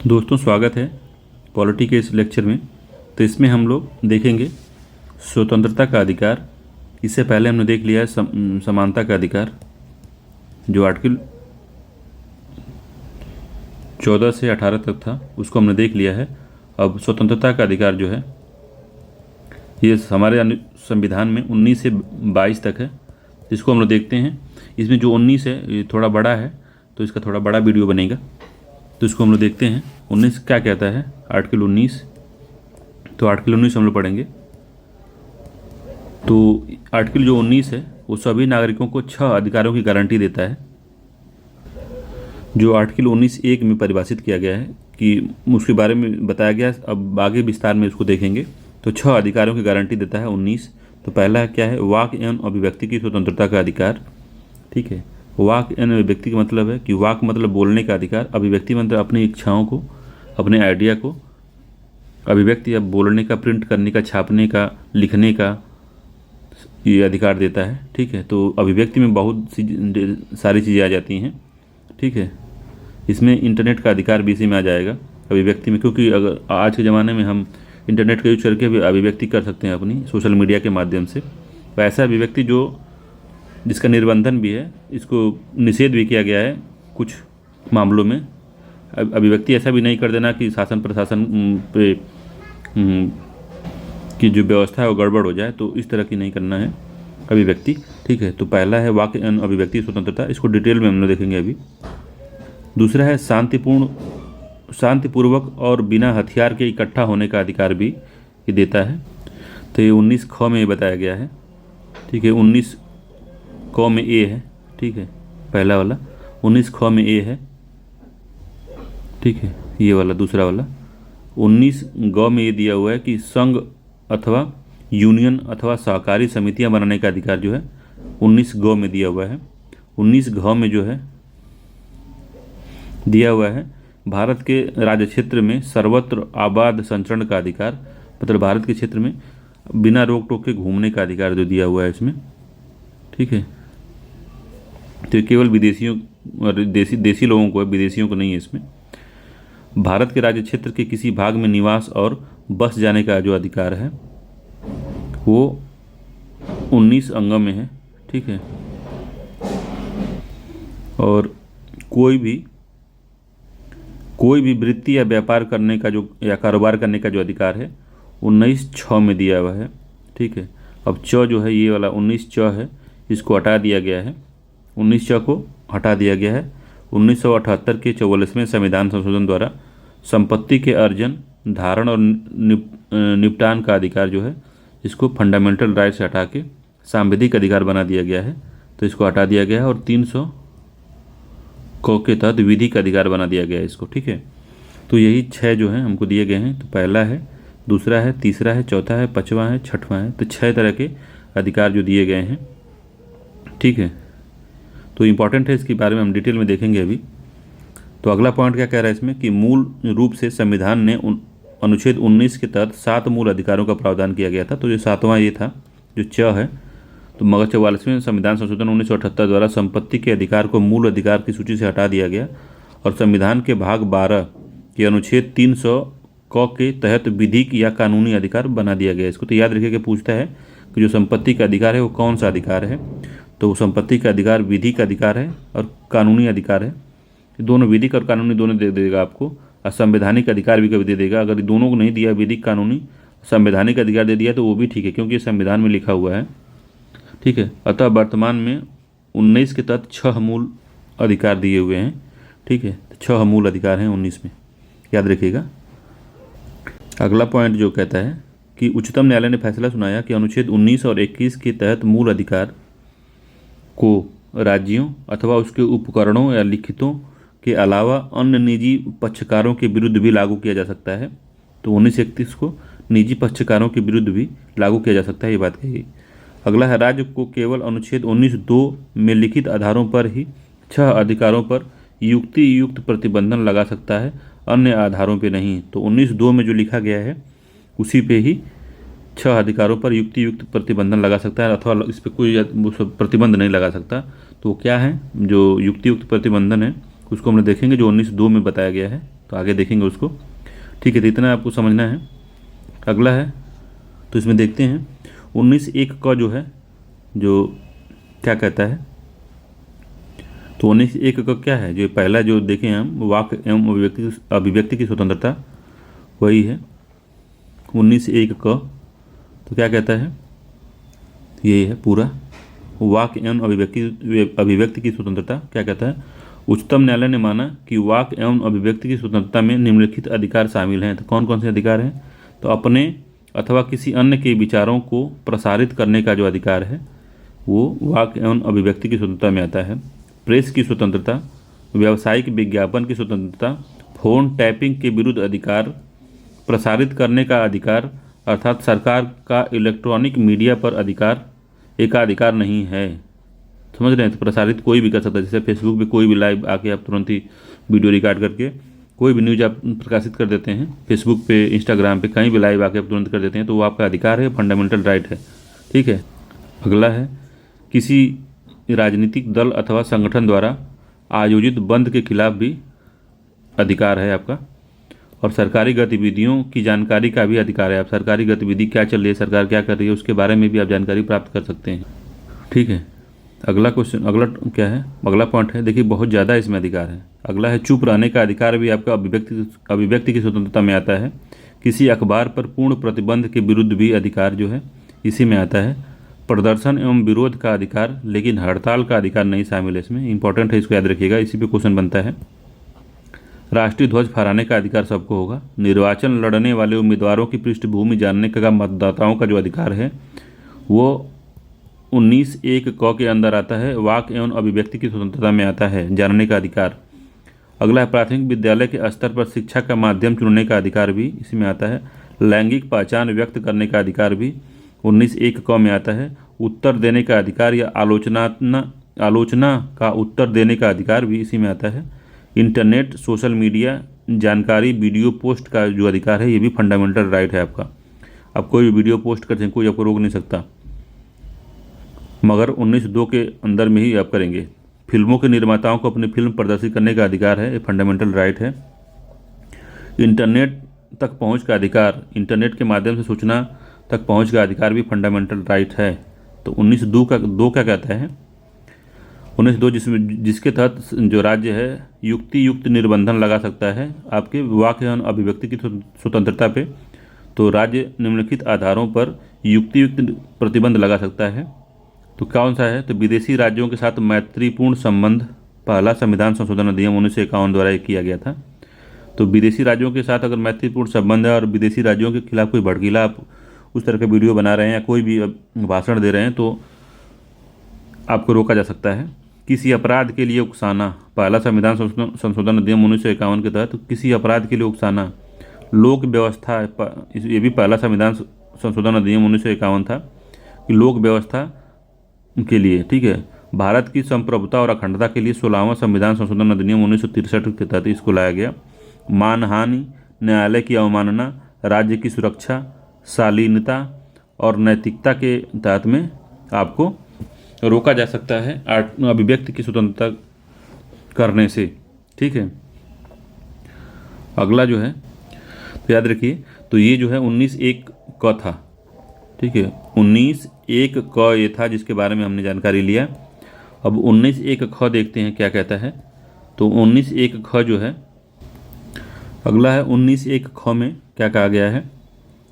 दोस्तों स्वागत है पॉलिटी के इस लेक्चर में। तो इसमें हम लोग देखेंगे स्वतंत्रता का अधिकार। इससे पहले हमने देख लिया है समानता का अधिकार, जो आर्टिकल 14 से 18 तक था, उसको हमने देख लिया है। अब स्वतंत्रता का अधिकार जो है ये हमारे संविधान में 19 से 22 तक है, जिसको हम लोग देखते हैं। इसमें जो 19 है ये थोड़ा बड़ा है, तो इसका थोड़ा बड़ा वीडियो बनेगा, तो इसको हम लोग देखते हैं। 19 क्या कहता है, आर्टिकल 19। तो आर्टिकल 19 हम लोग पढ़ेंगे। तो आर्टिकल जो 19 है वो सभी नागरिकों को 6 अधिकारों की गारंटी देता है, जो आर्टिकल 19(1) में परिभाषित किया गया है कि उसके बारे में बताया गया है। अब आगे विस्तार में उसको देखेंगे। तो 6 अधिकारों की गारंटी देता है 19। तो पहला क्या है, वाक एवं अभिव्यक्ति की स्वतंत्रता का अधिकार। ठीक है, वाक एवं अभिव्यक्ति का मतलब है कि वाक मतलब बोलने का अधिकार, अभिव्यक्ति मतलब अपनी इच्छाओं को, अपने आइडिया को अभिव्यक्ति या बोलने का, प्रिंट करने का, छापने का, लिखने का ये अधिकार देता है। ठीक है, तो अभिव्यक्ति में बहुत सी सारी चीज़ें आ जाती हैं। ठीक है, इसमें इंटरनेट का अधिकार भी इसी में आ जाएगा अभिव्यक्ति में, क्योंकि अगर आज के ज़माने में हम इंटरनेट का यूज करके भी अभिव्यक्ति कर सकते हैं अपनी सोशल मीडिया के माध्यम से। तो ऐसा अभिव्यक्ति जिसका निर्बंधन भी है, इसको निषेध भी किया गया है कुछ मामलों में। अभिव्यक्ति ऐसा भी नहीं कर देना कि शासन प्रशासन पे की जो व्यवस्था है वो गड़बड़ हो जाए, तो इस तरह की नहीं करना है अभिव्यक्ति। ठीक है, तो पहला है वाक एवं अभिव्यक्ति स्वतंत्रता, इसको डिटेल में हम लोग देखेंगे अभी। दूसरा है शांतिपूर्वक और बिना हथियार के इकट्ठा होने का अधिकार भी ये देता है। तो ये 19 ख में बताया गया है। ठीक है, 19 क में ए है। ठीक है, पहला वाला 19 ख में ए है। ठीक है, ये वाला दूसरा वाला 19 ग में ये दिया हुआ है कि संघ अथवा यूनियन अथवा सहकारी समितियां बनाने का अधिकार जो है 19 ग में दिया हुआ है। 19 घ में जो है दिया हुआ है भारत के राज्य क्षेत्र में सर्वत्र आबाद संचरण का अधिकार, मतलब भारत के क्षेत्र में बिना रोक टोक के घूमने का अधिकार जो दिया हुआ है इसमें। ठीक है, तो केवल विदेशियों और देसी लोगों को है, विदेशियों को नहीं है इसमें। भारत के राज्य क्षेत्र के किसी भाग में निवास और बस जाने का जो अधिकार है वो 19 अंग में है। ठीक है, और कोई भी वृत्ति या व्यापार करने का जो या कारोबार करने का जो अधिकार है 19 6 में दिया हुआ है। ठीक है, अब च जो है ये वाला 19 च है, इसको हटा दिया गया है। 19 च को हटा दिया गया है। 1978 के 44वें संविधान संशोधन द्वारा संपत्ति के अर्जन, धारण और निपटान का अधिकार जो है इसको फंडामेंटल राइट से हटा के सांविधिक अधिकार बना दिया गया है। तो इसको हटा दिया गया है और 300 क के तहत विधिक अधिकार बना दिया गया है इसको। ठीक है, तो यही 6 जो हैं हमको दिए गए हैं। तो पहला है, दूसरा है, तीसरा है, चौथा है, पांचवा है, छठवां है। तो 6 तरह के अधिकार जो दिए गए हैं। ठीक है, तो इम्पॉर्टेंट है, इसके बारे में हम डिटेल में देखेंगे अभी। तो अगला पॉइंट क्या कह रहा है इसमें कि मूल रूप से संविधान ने अनुच्छेद 19 के तहत 7 मूल अधिकारों का प्रावधान किया गया था। तो जो 7वां ये था जो च है, तो मगर 44वें संविधान संशोधन 1978 द्वारा संपत्ति के अधिकार को मूल अधिकार की सूची से हटा दिया गया और संविधान के भाग 12 के अनुच्छेद 300 क के तहत विधिक या कानूनी अधिकार बना दिया गया। इसको तो याद रखिए कि पूछता है कि जो संपत्ति का अधिकार है वो कौन सा अधिकार है। तो संपत्ति का अधिकार विधिक अधिकार है और कानूनी अधिकार है। दोनों विधिक और कानूनी दोनों दे देगा आपको, और संवैधानिक अधिकार भी कभी दे देगा। अगर दोनों को नहीं दिया, विधिक कानूनी संवैधानिक अधिकार दे दिया तो वो भी ठीक है, क्योंकि संविधान में लिखा हुआ है। ठीक है, अतः वर्तमान में 19 के तहत 6 मूल अधिकार दिए हुए हैं। ठीक है, 6 मूल अधिकार हैं 19 में, याद रखिएगा। अगला पॉइंट जो कहता है कि उच्चतम न्यायालय ने फैसला सुनाया कि अनुच्छेद 19 और 21 के तहत मूल अधिकार को राज्यों अथवा उसके उपकरणों या लिखितों के अलावा अन्य निजी पक्षकारों के विरुद्ध भी लागू किया जा सकता है। तो 19-31 को निजी पक्षकारों के विरुद्ध भी लागू किया जा सकता है, ये बात कही। अगला है, राज्य को केवल अनुच्छेद 19(2) में लिखित आधारों पर ही 6 अधिकारों पर युक्त प्रतिबंधन लगा सकता है, अन्य आधारों पे नहीं। तो 19(2) में जो लिखा गया है उसी पे ही 6 अधिकारों पर युक्त प्रतिबंधन लगा सकता है, अथवा इस पर कोई प्रतिबंध नहीं लगा सकता। तो क्या है जो युक्त प्रतिबंधन है उसको हम लोग देखेंगे, जो 19(2) में बताया गया है। तो आगे देखेंगे उसको, ठीक है। तो इतना आपको समझना है। अगला है, तो इसमें देखते हैं 19(1) का जो है जो क्या कहता है। तो 19(1) का क्या है, जो पहला जो देखें हम, वाक एवं अभिव्यक्ति की स्वतंत्रता, वही है 19(1) का। तो क्या कहता है, ये है पूरा, वाक एवं अभिव्यक्ति की स्वतंत्रता। क्या कहता है, उच्चतम न्यायालय ने माना कि वाक एवं अभिव्यक्ति की स्वतंत्रता में निम्नलिखित अधिकार शामिल हैं। तो कौन कौन से अधिकार हैं, तो अपने अथवा किसी अन्य के विचारों को प्रसारित करने का जो अधिकार है वो वाक एवं अभिव्यक्ति की स्वतंत्रता में आता है। प्रेस की स्वतंत्रता, व्यावसायिक विज्ञापन की स्वतंत्रता, फोन टैपिंग के विरुद्ध अधिकार, प्रसारित करने का अधिकार, अर्थात सरकार का इलेक्ट्रॉनिक मीडिया पर अधिकार एकाधिकार नहीं है। समझ रहे हैं, तो प्रसारित कोई भी कर सकता है। जैसे फेसबुक पे कोई भी लाइव आके आप तुरंत ही वीडियो रिकॉर्ड करके कोई भी न्यूज़ आप प्रकाशित कर देते हैं, फेसबुक पे, इंस्टाग्राम पे, कहीं भी लाइव आके आप तुरंत कर देते हैं, तो वो आपका अधिकार है, फंडामेंटल राइट है, ठीक है। अगला है, किसी राजनीतिक दल अथवा संगठन द्वारा आयोजित बंद के खिलाफ भी अधिकार है आपका। और सरकारी गतिविधियों की जानकारी का भी अधिकार है। आप सरकारी गतिविधि क्या चल रही है, सरकार क्या कर रही है, उसके बारे में भी आप जानकारी प्राप्त कर सकते हैं, ठीक है। अगला क्वेश्चन, अगला क्या है, अगला पॉइंट है, देखिए बहुत ज़्यादा इसमें अधिकार है। अगला है, चुप रहने का अधिकार भी आपका अभिव्यक्ति की स्वतंत्रता में आता है। किसी अखबार पर पूर्ण प्रतिबंध के विरुद्ध भी अधिकार जो है इसी में आता है। प्रदर्शन एवं विरोध का अधिकार, लेकिन हड़ताल का अधिकार नहीं शामिल है इसमें। इंपॉर्टेंट है, इसको याद रखिएगा, इसी पे क्वेश्चन बनता है। राष्ट्रीय ध्वज फहराने का अधिकार सबको होगा। निर्वाचन लड़ने वाले उम्मीदवारों की पृष्ठभूमि जानने का, मतदाताओं का जो अधिकार है वो 19(1) क के अंदर आता है। वाक एवं अभिव्यक्ति की स्वतंत्रता में आता है जानने का अधिकार। अगला है, प्राथमिक विद्यालय के स्तर पर शिक्षा का माध्यम चुनने का अधिकार भी इसी में आता है। लैंगिक पहचान व्यक्त करने का अधिकार भी 19(1) क में आता है। उत्तर देने का अधिकार या आलोचना का उत्तर देने का अधिकार भी इसी में आता है। इंटरनेट, सोशल मीडिया, जानकारी, वीडियो पोस्ट का जो अधिकार है ये भी फंडामेंटल राइट है आपका। आप कोई भी वीडियो पोस्ट करते हैं, कोई आपको रोक नहीं सकता, मगर 19(2) के अंदर में ही आप करेंगे। फिल्मों के निर्माताओं को अपनी फिल्म प्रदर्शित करने का अधिकार है, ये फंडामेंटल राइट है। इंटरनेट तक पहुंच का अधिकार, इंटरनेट के माध्यम से सूचना तक पहुंच का अधिकार भी फंडामेंटल राइट है। तो 19(2) क्या कहता है, 19(2) जिसके तहत जो राज्य है युक्त निर्बंधन लगा सकता है आपके वाक एवं अभिव्यक्ति की स्वतंत्रता पे। तो राज्य निम्नलिखित आधारों पर युक्त प्रतिबंध लगा सकता है। तो कौन सा है, तो विदेशी राज्यों के साथ मैत्रीपूर्ण संबंध, पहला संविधान संशोधन अधिनियम 1951 द्वारा ये किया गया था। तो विदेशी राज्यों के साथ अगर मैत्रीपूर्ण संबंध है और विदेशी राज्यों के खिलाफ कोई भड़कीला आप उस तरह का वीडियो बना रहे हैं या कोई भी भाषण दे रहे हैं तो आपको रोका जा सकता है। किसी अपराध के लिए उकसाना, पहला संविधान संशोधन अधिनियम 1951 के तहत किसी अपराध के लिए उकसाना। लोक व्यवस्था, ये भी पहला संविधान संशोधन अधिनियम 1951 था कि लोक व्यवस्था के लिए, ठीक है। भारत की संप्रभुता और अखंडता के लिए 16वां संविधान संशोधन अधिनियम 1963 के तहत इसको लाया गया। मानहानि, न्यायालय की अवमानना, राज्य की सुरक्षा, शालीनता और नैतिकता के तहत में आपको रोका जा सकता है अभिव्यक्ति की स्वतंत्रता करने से, ठीक है। अगला जो है, तो याद रखिए, तो ये जो है 19(1) क था, ठीक है। 19(1) क ये था जिसके बारे में हमने जानकारी लिया। अब 19(1) ख देखते हैं क्या कहता है। तो 19(1) ख जो है, अगला है 19(1) ख में क्या कहा गया है,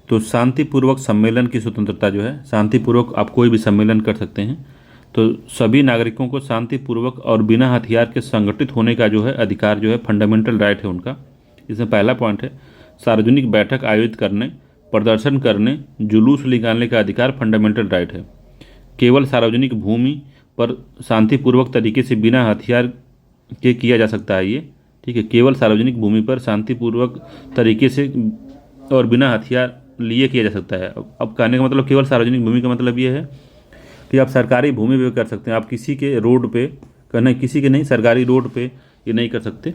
तो शांतिपूर्वक सम्मेलन की स्वतंत्रता जो है, शांतिपूर्वक आप कोई भी सम्मेलन कर सकते हैं। तो सभी नागरिकों को शांतिपूर्वक और बिना हथियार के संगठित होने का जो है अधिकार जो है फंडामेंटल राइट है उनका। इसमें पहला पॉइंट है, सार्वजनिक बैठक आयोजित करने, प्रदर्शन करने, जुलूस निकालने का अधिकार फंडामेंटल राइट है। केवल सार्वजनिक भूमि पर शांतिपूर्वक तरीके से बिना हथियार के किया जा सकता है ये, ठीक है। केवल सार्वजनिक भूमि पर शांतिपूर्वक तरीके से और बिना हथियार लिए किया जा सकता है। अब कहने का मतलब केवल सार्वजनिक भूमि का मतलब ये है कि आप सरकारी भूमि पे कर सकते हैं। आप किसी के रोड पे करना, किसी के नहीं, सरकारी रोड पे ये नहीं कर सकते,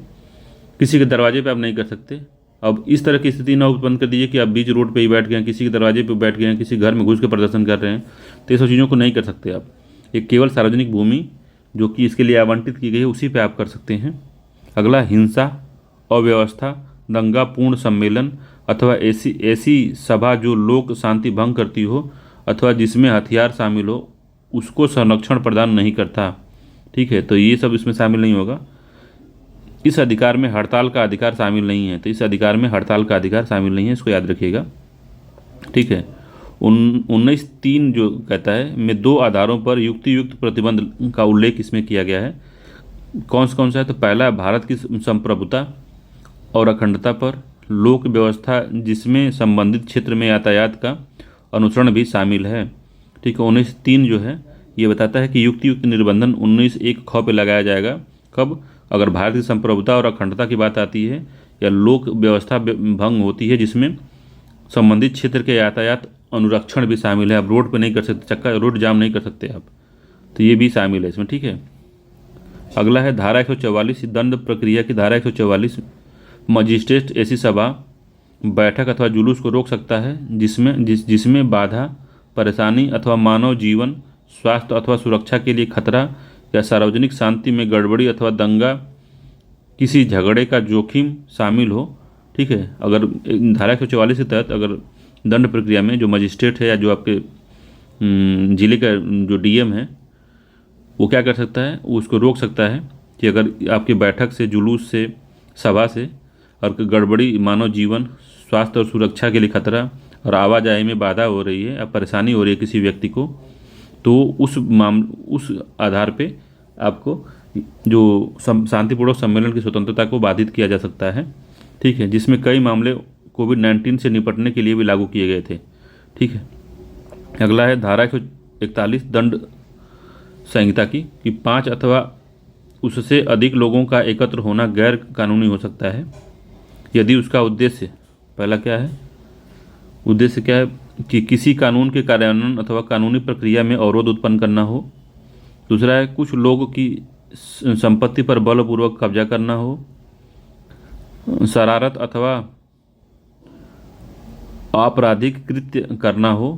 किसी के दरवाजे पे आप नहीं कर सकते। अब इस तरह की स्थिति ना उत्पन्न कर दीजिए कि आप बीच रोड पे ही बैठ गए हैं, किसी के दरवाजे पे बैठ गए हैं, किसी घर में घुस के प्रदर्शन कर रहे हैं, तो ये सब चीज़ों को नहीं कर सकते आप। एक केवल सार्वजनिक भूमि जो कि इसके लिए आवंटित की गई है उसी पे आप कर सकते हैं। अगला, हिंसा, अव्यवस्था, दंगापूर्ण सम्मेलन अथवा ऐसी ऐसी सभा जो लोक शांति भंग करती हो अथवा जिसमें हथियार शामिल हो उसको संरक्षण प्रदान नहीं करता। ठीक है, तो ये सब इसमें शामिल नहीं होगा। इस अधिकार में हड़ताल का अधिकार शामिल नहीं है, तो इस अधिकार में हड़ताल का अधिकार शामिल नहीं है, इसको याद रखिएगा। ठीक है, 19(3) जो कहता है में 2 आधारों पर युक्त प्रतिबंध का उल्लेख इसमें किया गया है। कौन सा है? तो पहला, भारत की संप्रभुता और अखंडता पर, लोक व्यवस्था जिसमें संबंधित क्षेत्र में यातायात का अनुसरण भी शामिल है। ठीक है, 19(3) जो है ये बताता है कि युक्त निर्बंधन 19(1) ख पे लगाया जाएगा। कब? अगर भारत की संप्रभुता और अखंडता की बात आती है या लोक व्यवस्था भंग होती है जिसमें संबंधित क्षेत्र के यातायात अनुरक्षण भी शामिल है। आप रोड पे नहीं कर सकते, रोड जाम नहीं कर सकते आप, तो ये भी शामिल है इसमें। ठीक है, अगला है धारा 144 दंड प्रक्रिया की धारा 144। मजिस्ट्रेट ऐसी सभा, बैठक अथवा जुलूस को रोक सकता है जिसमें बाधा, परेशानी अथवा मानव जीवन, स्वास्थ्य अथवा सुरक्षा के लिए खतरा या सार्वजनिक शांति में गड़बड़ी अथवा दंगा, किसी झगड़े का जोखिम शामिल हो। ठीक है, अगर धारा 144 के तहत अगर दंड प्रक्रिया में जो मजिस्ट्रेट है या जो आपके जिले का जो डीएम है वो क्या कर सकता है, वो उसको रोक सकता है कि अगर आपकी बैठक से, जुलूस से, सभा से और गड़बड़ी, मानव जीवन, स्वास्थ्य और सुरक्षा के लिए खतरा और आवाजाही में बाधा हो रही है या परेशानी हो रही है किसी व्यक्ति को, तो उस आधार पे आपको जो शांतिपूर्वक सम्मेलन की स्वतंत्रता को बाधित किया जा सकता है। ठीक है, जिसमें कई मामले कोविड-19 से निपटने के लिए भी लागू किए गए थे। ठीक है, अगला है धारा 141 दंड संहिता की कि 5 अथवा उससे अधिक लोगों का एकत्र होना गैर कानूनी हो सकता है यदि उसका उद्देश्य, पहला क्या है, उद्देश्य क्या है कि किसी कानून के कार्यान्वयन अथवा कानूनी प्रक्रिया में अवरोध उत्पन्न करना हो। दूसरा है कुछ लोगों की संपत्ति पर बलपूर्वक कब्जा करना हो, शरारत अथवा आपराधिक कृत्य करना हो,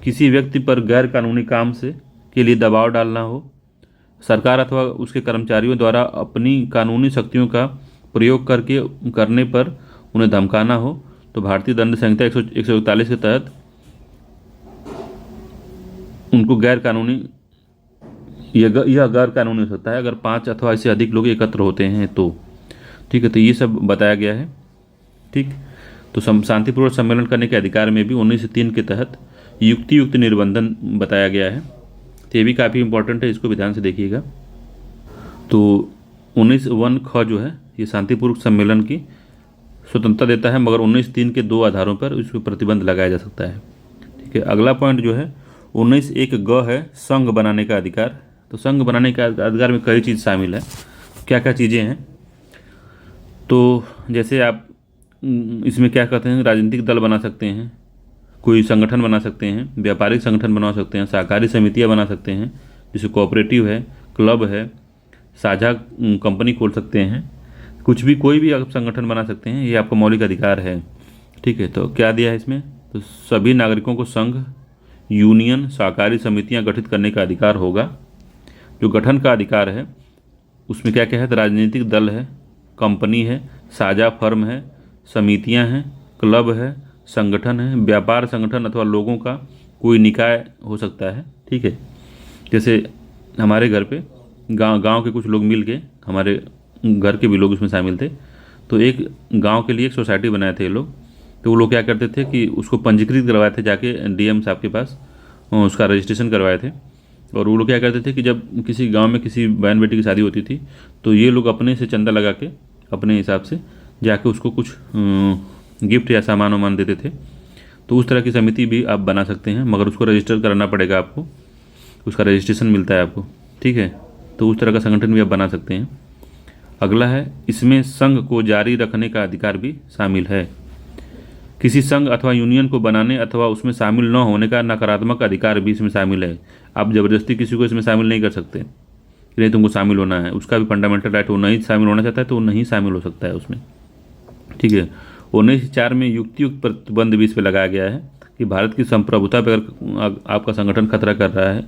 किसी व्यक्ति पर गैर कानूनी काम के लिए दबाव डालना हो, सरकार अथवा उसके कर्मचारियों द्वारा अपनी कानूनी शक्तियों का प्रयोग करने पर उन्हें धमकाना हो। तो भारतीय दंड संहिता 141 के तहत उनको गैर कानूनी, यह गैर कानूनी हो सकता है अगर 5 अथवा इससे अधिक लोग एकत्र होते हैं तो। ठीक है, तो ये सब बताया गया है। ठीक, तो शांतिपूर्वक सम्मेलन करने के अधिकार में भी 19(3) के तहत युक्त निर्बंधन बताया गया है। तो ये भी काफ़ी इंपॉर्टेंट है, इसको भी ध्यान से देखिएगा। तो 19(1) ख जो है ये शांतिपूर्वक सम्मेलन की स्वतंत्रता देता है, मगर 19(3) के 2 आधारों पर इस पर प्रतिबंध लगाया जा सकता है। ठीक है, अगला पॉइंट जो है 19(1) ग है संघ बनाने का अधिकार। तो संघ बनाने का अधिकार में कई चीज़ शामिल है। क्या क्या चीज़ें हैं, तो जैसे आप इसमें क्या कहते हैं, राजनीतिक दल बना सकते हैं, कोई संगठन बना सकते हैं, व्यापारिक संगठन बना सकते हैं, सहकारी समितियां बना सकते हैं, जैसे कोऑपरेटिव है, क्लब है, साझा कंपनी खोल सकते हैं, कुछ भी कोई भी आप संगठन बना सकते हैं, ये आपका मौलिक अधिकार है। ठीक है, तो क्या दिया है इसमें, तो सभी नागरिकों को संघ, यूनियन, सहकारी समितियां गठित करने का अधिकार होगा। जो गठन का अधिकार है उसमें क्या क्या है, तो राजनीतिक दल है, कंपनी है, साझा फर्म है, समितियां हैं, क्लब है, संगठन है, व्यापार संगठन अथवा लोगों का कोई निकाय हो सकता है। ठीक है, जैसे हमारे घर पे गांव के कुछ लोग मिल के, हमारे घर के भी लोग उसमें शामिल थे, तो एक गांव के लिए एक सोसाइटी बनाए थे ये लोग। तो वो लोग क्या करते थे कि उसको पंजीकृत करवाए थे, जाके डीएम साहब के पास उसका रजिस्ट्रेशन करवाए थे। और वो लोग क्या करते थे कि जब किसी गांव में किसी बहन बेटी की शादी होती थी तो ये लोग अपने से चंदा लगा के अपने हिसाब से जाके उसको कुछ गिफ्ट या सामान वामान देते थे। तो उस तरह की समिति भी आप बना सकते हैं, मगर उसको रजिस्टर कराना पड़ेगा आपको, उसका रजिस्ट्रेशन मिलता है आपको। ठीक है, तो उस तरह का संगठन भी आप बना सकते हैं। अगला है, इसमें संघ को जारी रखने का अधिकार भी शामिल है। किसी संघ अथवा यूनियन को बनाने अथवा उसमें शामिल न होने का नकारात्मक अधिकार भी इसमें शामिल है। आप ज़बरदस्ती किसी को इसमें शामिल नहीं कर सकते, नहीं तुमको शामिल होना है, उसका भी फंडामेंटल राइट, वो नहीं शामिल होना चाहता है तो वो नहीं शामिल हो सकता है उसमें। ठीक है, 19(4) में युक्त प्रतिबंध भी इस पर लगाया गया है कि भारत की संप्रभुता पर अगर आपका संगठन खतरा कर रहा है,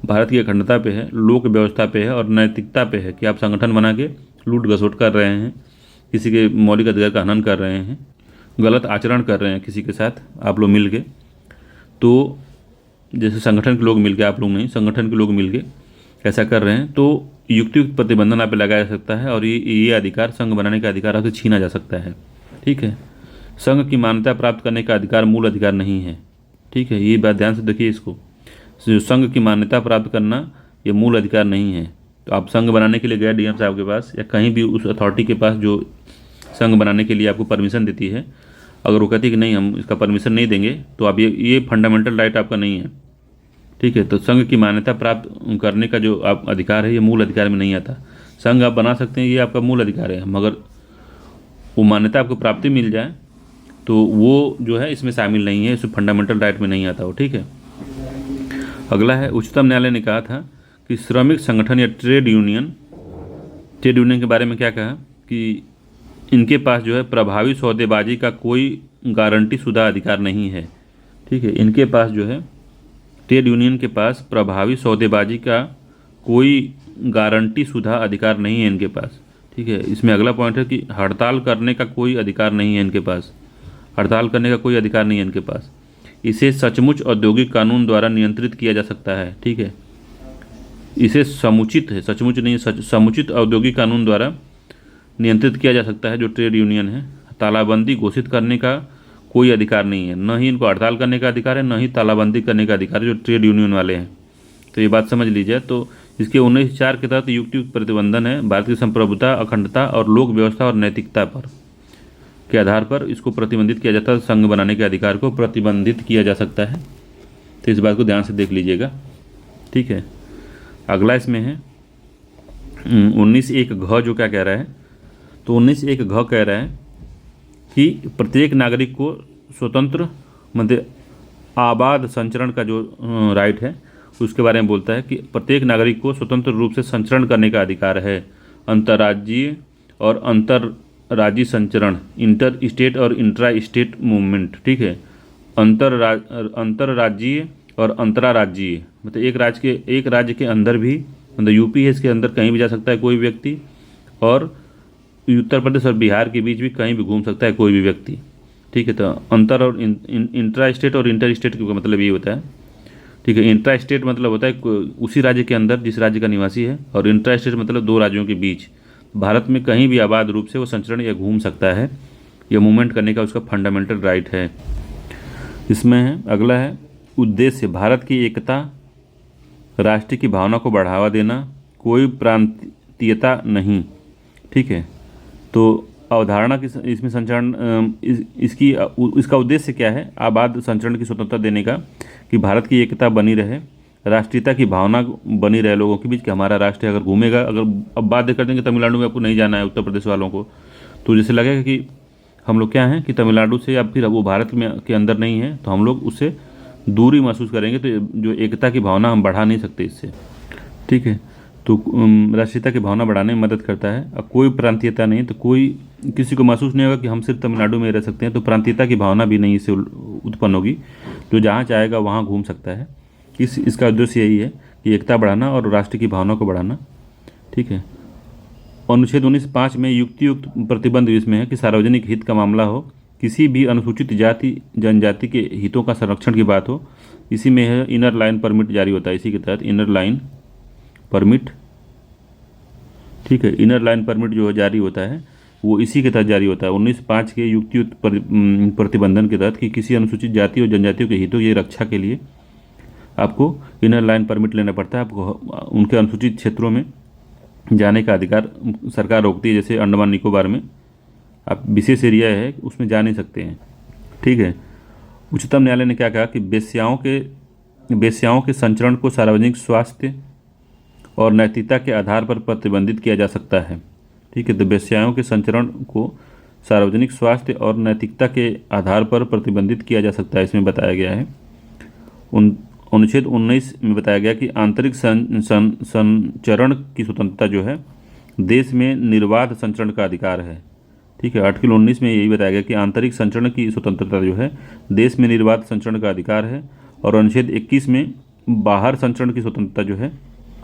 भारत की अखंडता पे है, लोक व्यवस्था पे है और नैतिकता पे है कि आप संगठन बना के लूट घसोट कर रहे हैं, किसी के मौलिक अधिकार का हनन कर रहे हैं, गलत आचरण कर रहे हैं किसी के साथ, आप लोग मिल के, तो जैसे संगठन के लोग मिल के, आप लोग नहीं, संगठन के लोग मिल के ऐसा कर रहे हैं, तो युक्तियुक्त प्रतिबंधन आप पे लगाया जा सकता है और ये अधिकार, संघ बनाने का अधिकार आपसे छीना जा सकता है। ठीक है, संघ की मान्यता प्राप्त करने का अधिकार मूल अधिकार नहीं है। ठीक है, ये बात ध्यान से देखिए इसको, जो संघ की मान्यता प्राप्त करना ये मूल अधिकार नहीं है। तो आप संघ बनाने के लिए गए डीएम साहब के पास या कहीं भी उस अथॉरिटी के पास जो संघ बनाने के लिए आपको परमिशन देती है, अगर वो कहती है कि नहीं हम इसका परमिशन नहीं देंगे, तो आप ये फंडामेंटल राइट आपका नहीं है। ठीक है, तो संघ की मान्यता प्राप्त करने का जो आप अधिकार है ये मूल अधिकार में नहीं आता। संघ आप बना सकते हैं, ये आपका मूल अधिकार है, मगर वो मान्यता आपको प्राप्ति मिल जाए तो वो जो है इसमें शामिल नहीं है, इसमें फंडामेंटल राइट में नहीं आता वो। ठीक है, अगला है, उच्चतम न्यायालय ने कहा था कि श्रमिक संगठन या ट्रेड यूनियन के बारे में क्या कहा कि इनके पास जो है प्रभावी सौदेबाजी का कोई गारंटी शुदा अधिकार नहीं है। ठीक है, इनके पास जो है ट्रेड यूनियन के पास प्रभावी सौदेबाजी का कोई गारंटी शुदा अधिकार नहीं है इनके पास। ठीक है, इसमें अगला पॉइंट है कि हड़ताल करने का कोई अधिकार नहीं है इनके पास, हड़ताल करने का कोई अधिकार नहीं है इनके पास। इसे सचमुच औद्योगिक कानून द्वारा नियंत्रित किया जा सकता है। ठीक है, इसे समुचित है, सचमुच नहीं, समुचित औद्योगिक कानून द्वारा नियंत्रित किया जा सकता है जो ट्रेड यूनियन है। तालाबंदी घोषित करने का कोई अधिकार नहीं है, न ही इनको हड़ताल करने का अधिकार है, न ही तालाबंदी करने का अधिकार है जो ट्रेड यूनियन वाले हैं। तो ये बात समझ लीजिए। तो इसके 19(4) के तहत युक्तियुक्त प्रतिबंधन है भारत की संप्रभुता, अखंडता और लोक व्यवस्था और नैतिकता पर के आधार पर इसको प्रतिबंधित किया जाता है, संघ बनाने के अधिकार को प्रतिबंधित किया जा सकता है। तो इस बात को ध्यान से देख लीजिएगा। ठीक है, अगला इसमें है 19(1) घ जो क्या कह रहा है, तो 19(1) घ कह रहा है कि प्रत्येक नागरिक को स्वतंत्र मतलब आबाद संचरण का जो राइट है उसके बारे में बोलता है कि प्रत्येक नागरिक को स्वतंत्र रूप से संचरण करने का अधिकार है। अंतर्राज्यीय और अंतर्राज्यीय संचरण, इंटर स्टेट और इंट्रा स्टेट मूवमेंट। ठीक है, अंतर्राज्यीय और अंतर्राज्यीय मतलब एक राज्य के अंदर भी, मतलब यूपी है इसके अंदर कहीं भी जा सकता है कोई व्यक्ति, और उत्तर प्रदेश और बिहार के बीच भी कहीं भी घूम सकता है कोई भी व्यक्ति। ठीक है, तो अंतर और इंट्रा स्टेट और इंटर स्टेट का मतलब ये होता है। ठीक है, इंट्रा स्टेट मतलब होता है उसी राज्य के अंदर जिस राज्य का निवासी है, और इंट्रा स्टेट मतलब दो राज्यों के बीच भारत में कहीं भी आबाद रूप से वो संचरण या घूम सकता है, या मूवमेंट करने का उसका फंडामेंटल राइट है। इसमें है अगला है उद्देश्य भारत की एकता, राष्ट्र की भावना को बढ़ावा देना, कोई प्रांतीयता नहीं। ठीक है, तो अवधारणा की इसमें संचरण इसका उद्देश्य क्या है, आबाद संचरण की स्वतंत्रता देने का, कि भारत की एकता बनी रहे, राष्ट्रीयता की भावना बनी रहे लोगों के बीच कि हमारा राष्ट्र अगर घूमेगा, अगर अब बात कर देंगे तमिलनाडु में आपको नहीं जाना है उत्तर प्रदेश वालों को, तो जैसे लगेगा कि हम लोग क्या हैं कि तमिलनाडु से या फिर वो भारत में के अंदर नहीं है, तो हम लोग उससे दूरी महसूस करेंगे, तो जो एकता की भावना हम बढ़ा नहीं सकते इससे। ठीक है, तो राष्ट्रीयता की भावना बढ़ाने में मदद करता है। अब कोई प्रांतीयता नहीं, तो कोई किसी को महसूस नहीं होगा कि हम सिर्फ तमिलनाडु में रह सकते हैं, तो प्रांतीयता की भावना भी नहीं इससे उत्पन्न होगी, जो जहाँ चाहेगा वहाँ घूम सकता है। इसका उद्देश्य यही है कि एकता बढ़ाना और राष्ट्र की भावना को बढ़ाना। ठीक है, अनुच्छेद 19(5) में युक्तियुक्त प्रतिबंध इसमें है कि सार्वजनिक हित का मामला हो, किसी भी अनुसूचित जाति जनजाति के हितों का संरक्षण की बात हो, इसी में है इनर लाइन परमिट जारी होता है। इसी के तहत इनर लाइन परमिट, ठीक है, इनर लाइन परमिट जो जारी होता है वो इसी के तहत जारी होता है 19(5) के युक्तियुक्त प्रतिबंधन के तहत, कि किसी अनुसूचित जाति और जनजातियों के हितों की रक्षा के लिए आपको इनर लाइन परमिट लेना पड़ता है। आपको उनके अनुसूचित क्षेत्रों में जाने का अधिकार सरकार रोकती है, जैसे अंडमान निकोबार में आप विशेष एरिया है उसमें जा नहीं सकते हैं। ठीक है, उच्चतम न्यायालय ने क्या कहा कि वेश्याओं के संचरण को सार्वजनिक स्वास्थ्य और नैतिकता के आधार पर प्रतिबंधित किया जा सकता है। ठीक है, तो वेश्याओं के संचरण को सार्वजनिक स्वास्थ्य और नैतिकता के आधार पर प्रतिबंधित किया जा सकता है, इसमें बताया गया है। अनुच्छेद 19 में बताया गया कि आंतरिक संचरण की स्वतंत्रता जो है देश में निर्बाध संचरण का अधिकार है। ठीक है, आर्टिकल 19 में यही बताया गया कि आंतरिक संचरण की स्वतंत्रता जो है देश में निर्बाध संचरण का अधिकार है। और अनुच्छेद 21 में बाहर संचरण की स्वतंत्रता जो है,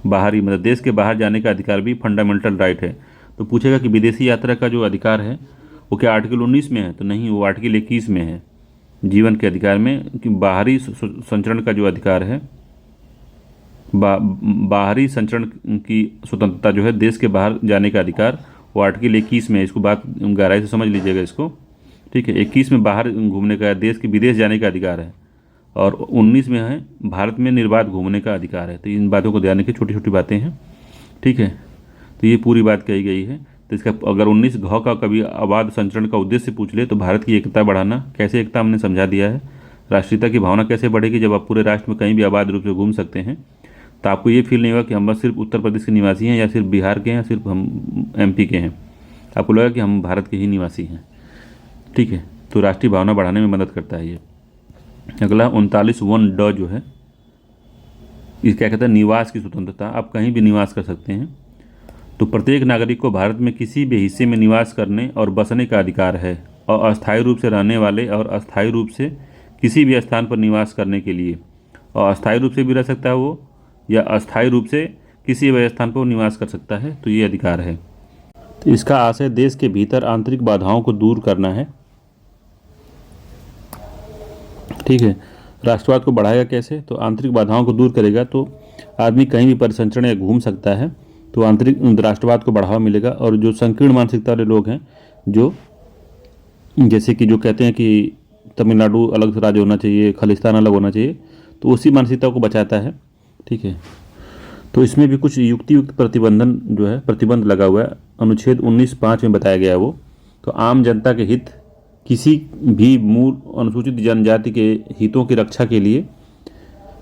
बाहरी मतलब देश के बाहर जाने का अधिकार भी फंडामेंटल राइट है। तो पूछेगा कि विदेशी यात्रा का जो अधिकार है वो क्या आर्टिकल 19 में है, तो नहीं, वो आर्टिकल 21 में है, जीवन के अधिकार में, कि बाहरी संचरण का जो अधिकार है, बाहरी संचरण की स्वतंत्रता जो है, देश के बाहर जाने का अधिकार, वो आर्टिकल 21 में है। इसको बात गहराई से समझ लीजिएगा इसको, ठीक है। 21 में बाहर घूमने का, देश के विदेश जाने का अधिकार है, और 19 में है भारत में निर्बाध घूमने का अधिकार है। तो इन बातों को ध्यान रखिए, छोटी छोटी बातें हैं, ठीक है। तो ये पूरी बात कही गई है। तो इसका अगर 19 घ का कभी अबाध संचरण का उद्देश्य पूछ ले तो भारत की एकता बढ़ाना, कैसे एकता हमने समझा दिया है। राष्ट्रीयता की भावना कैसे बढ़ेगी, जब आप पूरे राष्ट्र में कहीं भी आबाद रूप से घूम सकते हैं, तो आपको ये फील नहीं होगा कि हम बस सिर्फ उत्तर प्रदेश के निवासी हैं, या सिर्फ बिहार के हैं, या सिर्फ हम MP के हैं। आपको लगेगा कि हम भारत के ही निवासी हैं, ठीक है। तो राष्ट्रीय भावना बढ़ाने में मदद करता है ये। अगला 39(1) जो है, इस क्या कहता है, निवास की स्वतंत्रता। आप कहीं भी निवास कर सकते हैं। तो प्रत्येक नागरिक को भारत में किसी भी हिस्से में निवास करने और बसने का अधिकार है, और अस्थायी रूप से रहने वाले और अस्थायी रूप से किसी भी स्थान पर निवास करने के लिए, और अस्थायी रूप से भी रह सकता है वो, या अस्थायी रूप से किसी भी स्थान पर निवास कर सकता है, तो ये अधिकार है। तो इसका आशय देश के भीतर आंतरिक बाधाओं को दूर करना है, ठीक है। राष्ट्रवाद को बढ़ाएगा कैसे, तो आंतरिक बाधाओं को दूर करेगा, तो आदमी कहीं भी परिसंचरण या घूम सकता है, तो आंतरिक राष्ट्रवाद को बढ़ावा मिलेगा। और जो संकीर्ण मानसिकता वाले लोग हैं, जो जैसे कि जो कहते हैं कि तमिलनाडु अलग राज्य होना चाहिए, खालिस्तान अलग होना चाहिए, तो उसी मानसिकता को बचाता है, ठीक है। तो इसमें भी कुछ युक्तियुक्त प्रतिबंधन जो है, प्रतिबंध लगा हुआ है, अनुच्छेद 19(5) में बताया गया है वो। तो आम जनता के हित, किसी भी मूल अनुसूचित जनजाति के हितों की रक्षा के लिए,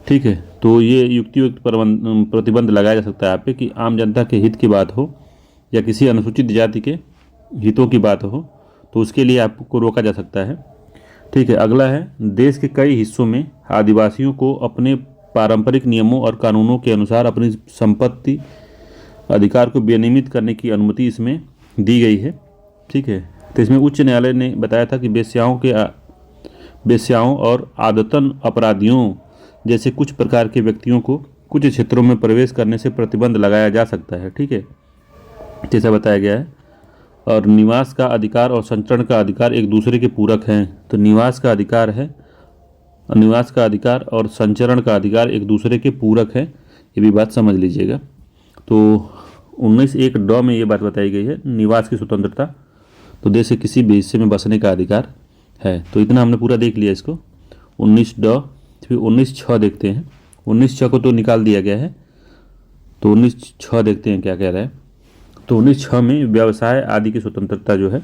ठीक है, तो ये युक्तियुक्त प्रतिबंध लगाया जा सकता है आप पे, कि आम जनता के हित की बात हो या किसी अनुसूचित जाति के हितों की बात हो, तो उसके लिए आपको रोका जा सकता है, ठीक है। अगला है, देश के कई हिस्सों में आदिवासियों को अपने पारंपरिक नियमों और कानूनों के अनुसार अपनी संपत्ति अधिकार को विनियमित करने की अनुमति इसमें दी गई है, ठीक है। तो इसमें उच्च न्यायालय ने बताया था कि वेश्याओं और आदतन अपराधियों जैसे कुछ प्रकार के व्यक्तियों को कुछ क्षेत्रों में प्रवेश करने से प्रतिबंध लगाया जा सकता है, ठीक है, जैसा बताया गया है। और निवास का अधिकार और संचरण का अधिकार एक दूसरे के पूरक हैं। तो निवास का अधिकार है, निवास का अधिकार और संचरण का अधिकार एक दूसरे के पूरक हैं, ये भी बात समझ लीजिएगा। तो 19(1) में ये बात बताई गई है, निवास की स्वतंत्रता, तो देश के किसी भी हिस्से में बसने का अधिकार है। तो इतना हमने पूरा देख लिया इसको, 19(ड). फिर 19(6) देखते हैं। 19(6) को तो निकाल दिया गया है, तो 19(6) देखते हैं क्या कह रहा है। तो 19(6) में व्यवसाय आदि की स्वतंत्रता जो है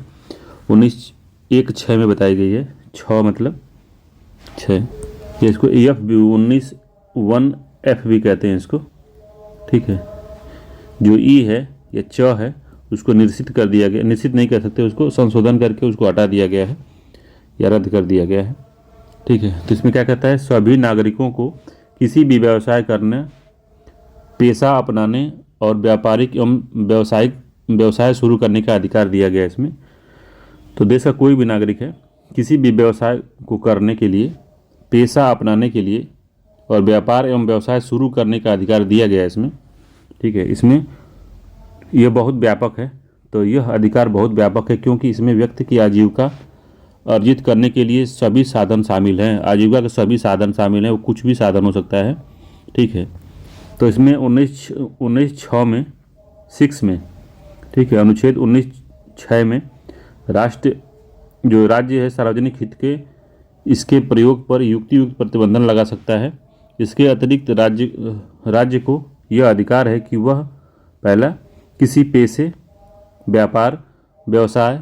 19(1)(6) में बताई गई है। 6 मतलब 6, ये इसको EF भी 19(1)(F) भी कहते हैं इसको, ठीक है। जो E है या च है उसको निश्चित कर दिया गया, निश्चित नहीं कर सकते, उसको संशोधन करके उसको हटा दिया गया है या रद्द कर दिया गया है, ठीक है। तो इसमें क्या कहता है, सभी नागरिकों को किसी भी व्यवसाय करने, पेशा अपनाने और व्यापारिक एवं व्यवसाय शुरू करने का अधिकार दिया गया है इसमें। तो देश का कोई भी नागरिक है, किसी भी व्यवसाय को करने के लिए, पेशा अपनाने के लिए और व्यापार एवं व्यवसाय शुरू करने का अधिकार दिया गया है इसमें, ठीक है। इसमें यह बहुत व्यापक है। तो यह अधिकार बहुत व्यापक है क्योंकि इसमें व्यक्ति की आजीविका अर्जित करने के लिए सभी साधन शामिल हैं। आजीविका के सभी साधन शामिल हैं, वो कुछ भी साधन हो सकता है, ठीक है। तो इसमें 19(6) में 6 में, ठीक है, अनुच्छेद 19(6) में राज्य है सार्वजनिक हित के इसके प्रयोग पर युक्तियुक्त प्रतिबंधन लगा सकता है। इसके अतिरिक्त राज्य को यह अधिकार है कि वह पहला किसी पेशे, व्यापार, व्यवसाय,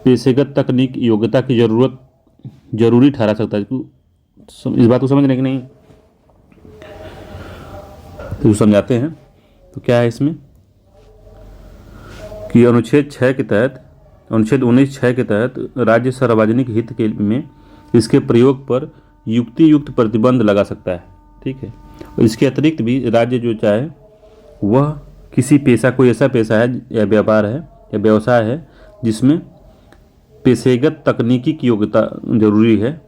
पेशेगत तकनीक योग्यता की जरूरी ठहरा सकता है। इस बात को समझ रहे कि नहीं, तो समझाते हैं। तो क्या है इसमें कि अनुच्छेद 19(6) के तहत राज्य सार्वजनिक हित के में इसके प्रयोग पर युक्तियुक्त प्रतिबंध लगा सकता है, ठीक है। और इसके अतिरिक्त भी राज्य जो चाहे वह किसी पेशा, कोई ऐसा पेशा है या व्यापार है या व्यवसाय है जिसमें पेशेगत तकनीकी की योग्यता जरूरी है,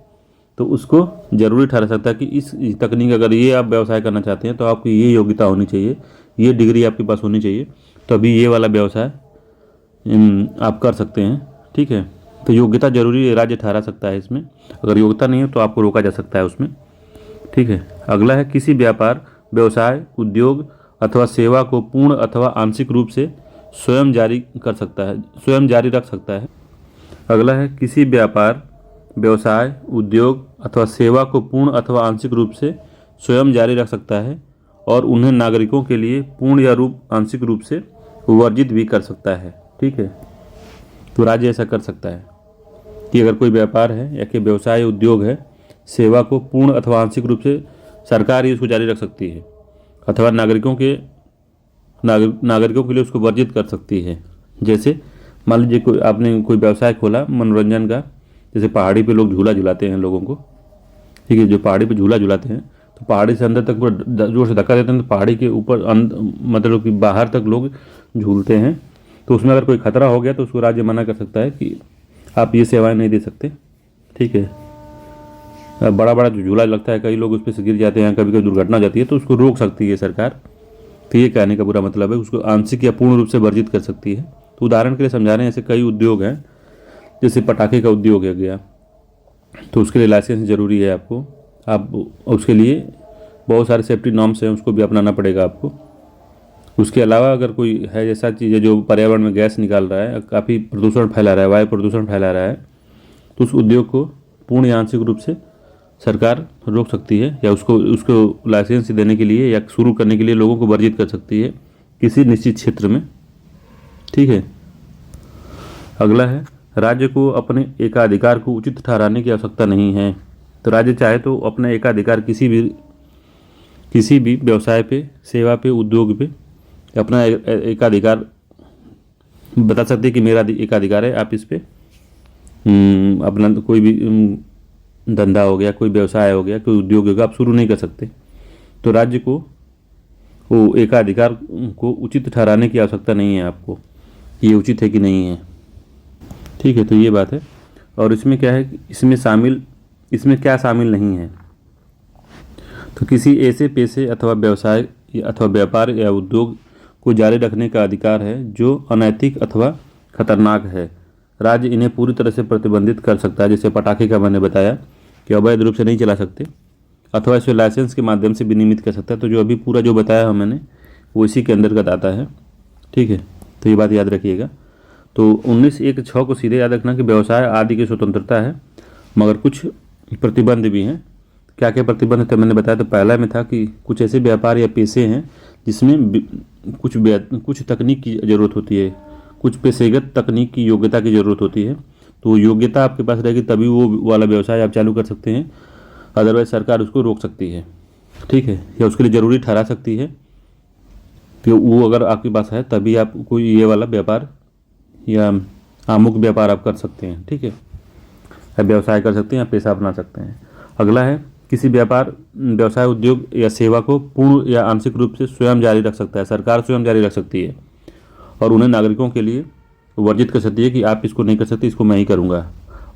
तो उसको जरूरी ठहरा सकता है कि इस तकनीक, अगर ये आप व्यवसाय करना चाहते हैं तो आपकी ये योग्यता होनी चाहिए, ये डिग्री आपके पास होनी चाहिए, तो अभी ये वाला व्यवसाय आप कर सकते हैं। ठीक है, तो योग्यता जरूरी राज्य ठहरा सकता है इसमें, अगर योग्यता नहीं है तो आपको रोका जा सकता है उसमें। ठीक है, अगला है किसी व्यापार, व्यवसाय, उद्योग अथवा सेवा को पूर्ण अथवा आंशिक रूप से स्वयं जारी कर सकता है, स्वयं जारी रख सकता है। अगला है किसी व्यापार, व्यवसाय, उद्योग अथवा सेवा को पूर्ण अथवा आंशिक रूप से स्वयं जारी रख सकता है और उन्हें नागरिकों के लिए पूर्ण या आंशिक रूप से वर्जित भी कर सकता है। ठीक है, तो राज्य ऐसा कर सकता है कि अगर कोई व्यापार है या कि व्यवसाय उद्योग है, सेवा को पूर्ण अथवा आंशिक रूप से सरकार ही उसको जारी रख सकती है अथवा नागरिकों के लिए उसको वर्जित कर सकती है। जैसे मान लीजिए आपने कोई व्यवसाय खोला मनोरंजन का, जैसे पहाड़ी पे लोग झूला झुलाते हैं लोगों को। ठीक है, जो पहाड़ी पे झूला झुलाते हैं तो पहाड़ी से अंदर तक पूरा जोर से धक्का देते हैं तो पहाड़ी के ऊपर मतलब कि बाहर तक लोग झूलते हैं, तो उसमें अगर कोई खतरा हो गया तो उसको राज्य मना कर सकता है कि आप ये सेवाएं नहीं दे सकते। ठीक है, बड़ा बड़ा जो झूला लगता है, कई लोग उस पर से गिर जाते हैं, कभी कभी दुर्घटना हो जाती है, तो उसको रोक सकती है सरकार। तो ये कहने का पूरा मतलब है, उसको आंशिक या पूर्ण रूप से वर्जित कर सकती है। तो उदाहरण के लिए समझा रहे हैं, ऐसे कई उद्योग हैं, जैसे पटाखे का उद्योग हो गया, तो उसके लिए लाइसेंस ज़रूरी है आपको, आप उसके लिए बहुत सारे सेफ्टी नॉर्म्स हैं, उसको भी अपनाना पड़ेगा आपको। उसके अलावा अगर कोई है ऐसा चीज़ है जो पर्यावरण में गैस निकाल रहा है, काफ़ी प्रदूषण फैला रहा है, वायु प्रदूषण फैला रहा है, तो उस उद्योग को पूर्ण या आंशिक रूप से सरकार रोक सकती है या उसको लाइसेंस देने के लिए या शुरू करने के लिए लोगों को वर्जित कर सकती है किसी निश्चित क्षेत्र में। ठीक है, अगला है राज्य को अपने एकाधिकार को उचित ठहराने की आवश्यकता नहीं है। तो राज्य चाहे तो अपने एकाधिकार किसी भी व्यवसाय पे, सेवा पे, उद्योग पे अपना एकाधिकार बता सकते हैं कि मेरा एकाधिकार है, आप इस पे अपना कोई भी धंधा हो गया, कोई व्यवसाय हो गया, कोई उद्योग हो गया, आप शुरू नहीं कर सकते। तो राज्य को वो एकाधिकार को उचित ठहराने की आवश्यकता नहीं है आपको, ये उचित है कि नहीं है। ठीक है, तो ये बात है। और इसमें क्या है कि इसमें क्या शामिल नहीं है, तो किसी ऐसे पेशे अथवा व्यवसाय अथवा व्यापार या उद्योग को जारी रखने का अधिकार है जो अनैतिक अथवा खतरनाक है। राज्य इन्हें पूरी तरह से प्रतिबंधित कर सकता है, जैसे पटाखे का मैंने बताया कि अवैध रूप से नहीं चला सकते, अथवा इसे लाइसेंस के माध्यम से विनियमित कर सकता है। तो जो अभी पूरा जो बताया है मैंने वो इसी के अंतर्गत आता है। ठीक है, तो ये बात याद रखिएगा। तो 19(1)(6) को सीधे याद रखना कि व्यवसाय आदि की स्वतंत्रता है, मगर कुछ प्रतिबंध भी हैं। क्या क्या प्रतिबंध थे मैंने बताया, तो पहला में था कि कुछ ऐसे व्यापार या पेशे हैं जिसमें कुछ तकनीक की ज़रूरत होती है, कुछ पेशेगत तकनीक की योग्यता की ज़रूरत होती है। तो योग्यता आपके पास रहेगी तभी वो वाला व्यवसाय आप चालू कर सकते हैं, अदरवाइज सरकार उसको रोक सकती है। ठीक है, या उसके लिए ज़रूरी ठहरा सकती है कि वो अगर आपके पास है तभी आप कोई ये वाला व्यापार या अमुक व्यापार आप कर सकते हैं। ठीक है, या व्यवसाय कर सकते हैं या पेशा अपना सकते हैं। अगला है किसी व्यापार, व्यवसाय, उद्योग या सेवा को पूर्ण या आंशिक रूप से स्वयं जारी रख सकता है, सरकार स्वयं जारी रख सकती है और उन्हें नागरिकों के लिए वर्जित कर सकती है कि आप इसको नहीं कर सकते, इसको मैं ही करूँगा।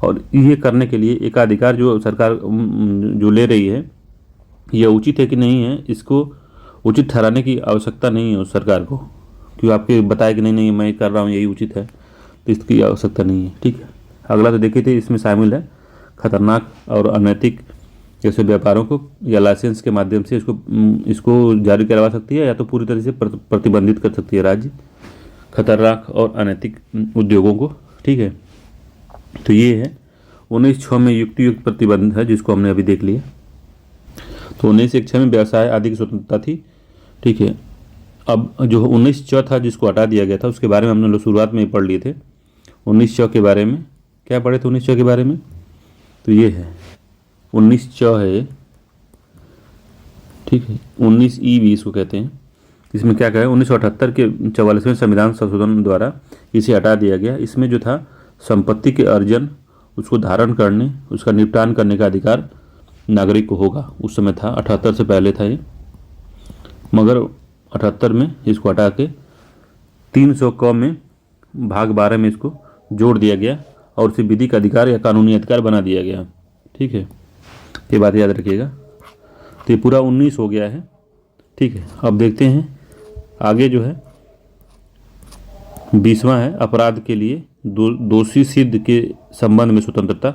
और ये करने के लिए एकाधिकार जो सरकार जो ले रही है यह उचित है कि नहीं है, इसको उचित ठहराने की आवश्यकता नहीं है उस सरकार को, क्यों आपके बताया कि नहीं मैं कर रहा हूँ यही उचित है, तो इसकी आवश्यकता नहीं है। ठीक है, अगला तो देखिए थे, इसमें शामिल है खतरनाक और अनैतिक जैसे व्यापारों को या लाइसेंस के माध्यम से इसको जारी करवा सकती है या तो पूरी तरह से प्रतिबंधित कर सकती है राज्य खतरनाक और अनैतिक उद्योगों को। ठीक है, तो ये है 19(6) में युक्त प्रतिबंध है जिसको हमने अभी देख लिया। तो 19(1)(6) में व्यवसाय आदि की स्वतंत्रता थी। ठीक है, अब जो 19(4) था जिसको हटा दिया गया था उसके बारे में हमने लोग शुरुआत में ही पढ़ लिए थे। 19(4) के बारे में क्या पढ़े थे 19(4) के बारे में, तो ये है 19(4) है। ठीक है, 19E भी इसको कहते हैं। इसमें क्या कहा है, 1978 के 44वें संविधान संशोधन द्वारा इसे हटा दिया गया। इसमें जो था संपत्ति के अर्जन, उसको धारण करने, उसका निपटान करने का अधिकार नागरिक को होगा। उस समय था, 78 से पहले था ये, मगर 78 में इसको हटा के 300 में भाग 12 में इसको जोड़ दिया गया और इसे विधिक अधिकार या कानूनी अधिकार बना दिया गया। ठीक है, ये बात याद रखिएगा। तो ये पूरा 19 हो गया है। ठीक है, अब देखते हैं आगे जो है 20वां है अपराध के लिए दोषी सिद्ध के संबंध में स्वतंत्रता।